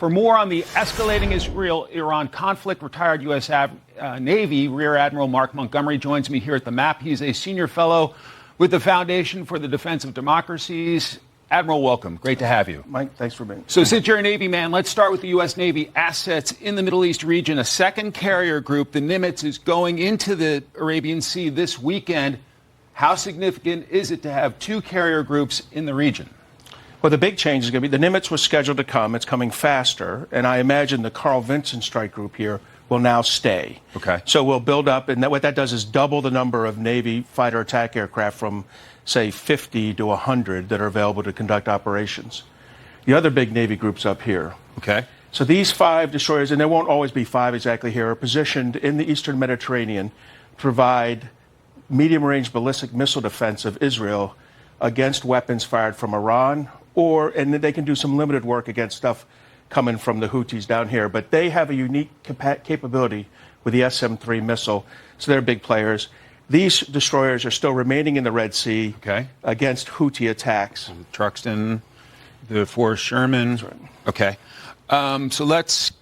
For more on the escalating Israel-Iran conflict, retired U.S. Navy Rear Admiral Mark Montgomery joins me here at the MAP. He's a senior fellow with the Foundation for the Defense of Democracies. Admiral, welcome. Great to have you. Mike, thanks for being here. So since you're a Navy man, let's start with the U.S. Navy assets in the Middle East region. A second carrier group, the Nimitz, is going into the Arabian Sea this weekend. How significant is it to have two carrier groups in the region? Well, the big change is going to be the Nimitz was scheduled to come. It's coming faster. And I imagine the Carl Vinson strike group here will now stay. Okay. So we'll build up. And what that does is double the number of Navy fighter attack aircraft from, say, 50 to 100 that are available to conduct operations. The other big Navy group's up here. Okay. So these 5 destroyers, and there won't always be 5 exactly here, are positioned in the Eastern Mediterranean to provide medium-range ballistic missile defense of Israel against weapons fired from Iran, and they can do some limited work against stuff coming from the Houthis down here. But they have a unique capability with the SM-3 missile, so they're big players. These destroyers are still remaining in the Red Sea against Houthi attacks. Truxton, the Forrest Sherman. That's right. Okay. So let's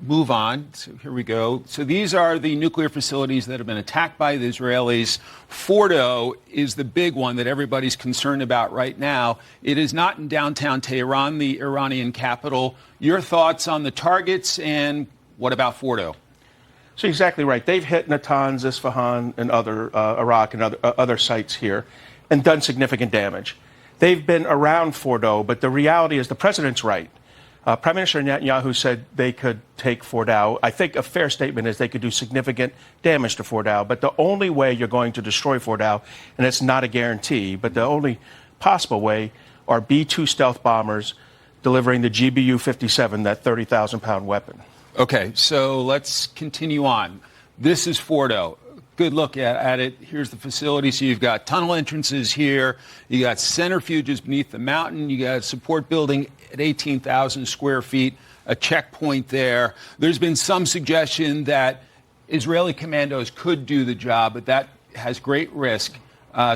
move on. So here we go. So these are the nuclear facilities that have been attacked by the Israelis. Fordo is the big one that everybody's concerned about right now. It is not in downtown Tehran, the Iranian capital. Your thoughts on the targets, and what about Fordo? So exactly right. They've hit Natanz, Isfahan, and other Iraq and other sites here and done significant damage. They've been around Fordo, but the reality is the president's right. Prime Minister Netanyahu said they could take Fordo. I think a fair statement is they could do significant damage to Fordo, but the only way you're going to destroy Fordo, and it's not a guarantee, but the only possible way are B-2 stealth bombers delivering the GBU-57, that 30,000-pound weapon. Okay, so let's continue on. This is Fordo. Good look at it. Here's the facility. So you've got tunnel entrances here. You got centrifuges beneath the mountain. You got a support building at 18,000 square feet, a checkpoint there. There's been some suggestion that Israeli commandos could do the job, but that has great risk.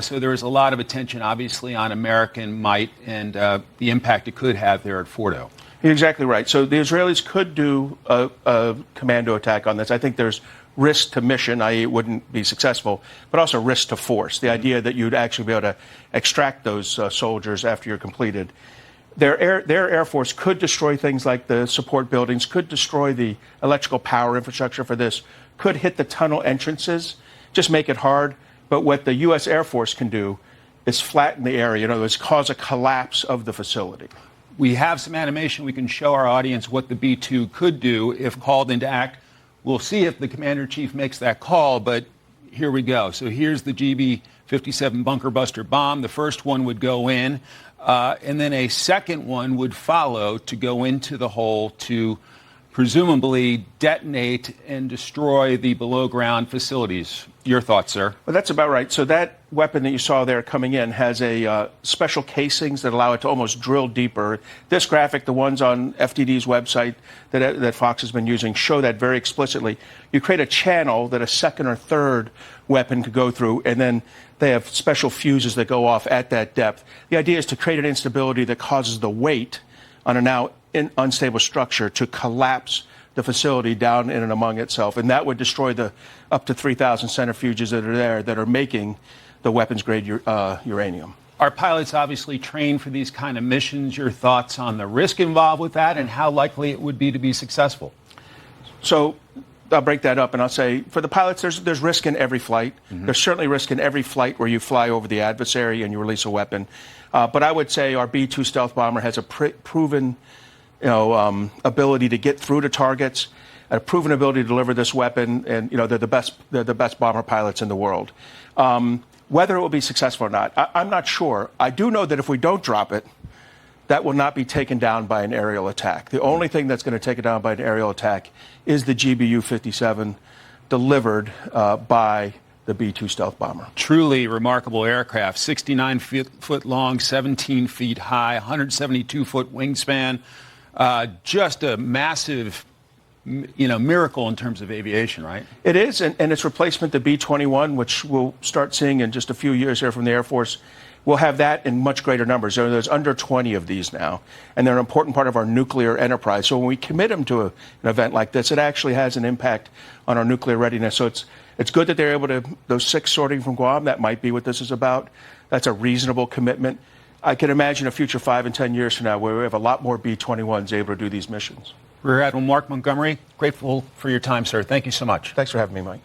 So there is a lot of attention, obviously, on American might and the impact it could have there at Fordo. You're exactly right. So the Israelis could do a commando attack on this. I think there's risk to mission, i.e. it wouldn't be successful, but also risk to force, the idea that you'd actually be able to extract those soldiers after you're completed. Their Air Force could destroy things like the support buildings, could destroy the electrical power infrastructure for this, could hit the tunnel entrances, just make it hard. But what the U.S. Air Force can do is flatten the area, in other words, cause a collapse of the facility. We have some animation. We can show our audience what the B-2 could do if called into act. We'll see if the commander-in-chief makes that call, but here we go. So here's the GB-57 bunker buster bomb. The first one would go in, and then a second one would follow to go into the hole to presumably detonate and destroy the below-ground facilities. Your thoughts, sir? Well, that's about right. So that weapon that you saw there coming in has a special casings that allow it to almost drill deeper. This graphic, the ones on FDD's website that Fox has been using, show that very explicitly. You create a channel that a second or third weapon could go through, and then they have special fuses that go off at that depth. The idea is to create an instability that causes the weight on a now unstable structure to collapse the facility down in and among itself, and that would destroy the up to 3,000 centrifuges that are there that are making the weapons-grade uranium. Our pilots obviously train for these kind of missions. Your thoughts on the risk involved with that and how likely it would be to be successful? So I'll break that up and I'll say, for the pilots, there's risk in every flight. Mm-hmm. There's certainly risk in every flight where you fly over the adversary and you release a weapon. But I would say our B-2 stealth bomber has a proven ability to get through to targets, a proven ability to deliver this weapon, and they're the best bomber pilots in the world. Whether it will be successful or not, I'm not sure. I do know that if we don't drop it, that will not be taken down by an aerial attack. The only thing that's going to take it down by an aerial attack is the GBU-57 delivered by the B-2 stealth bomber. Truly remarkable aircraft, 69 foot long, 17 feet high, 172-foot wingspan. Just a massive, miracle in terms of aviation, right? It is, and its replacement, the B-21, which we'll start seeing in just a few years here from the Air Force, we'll have that in much greater numbers. There's under 20 of these now, and they're an important part of our nuclear enterprise. So when we commit them to an event like this, it actually has an impact on our nuclear readiness. So it's good that they're able to, those 6 sorting from Guam, that might be what this is about. That's a reasonable commitment. I can imagine a future 5 and 10 years from now where we have a lot more B-21s able to do these missions. Rear Admiral Mark Montgomery, grateful for your time, sir. Thank you so much. Thanks for having me, Mike.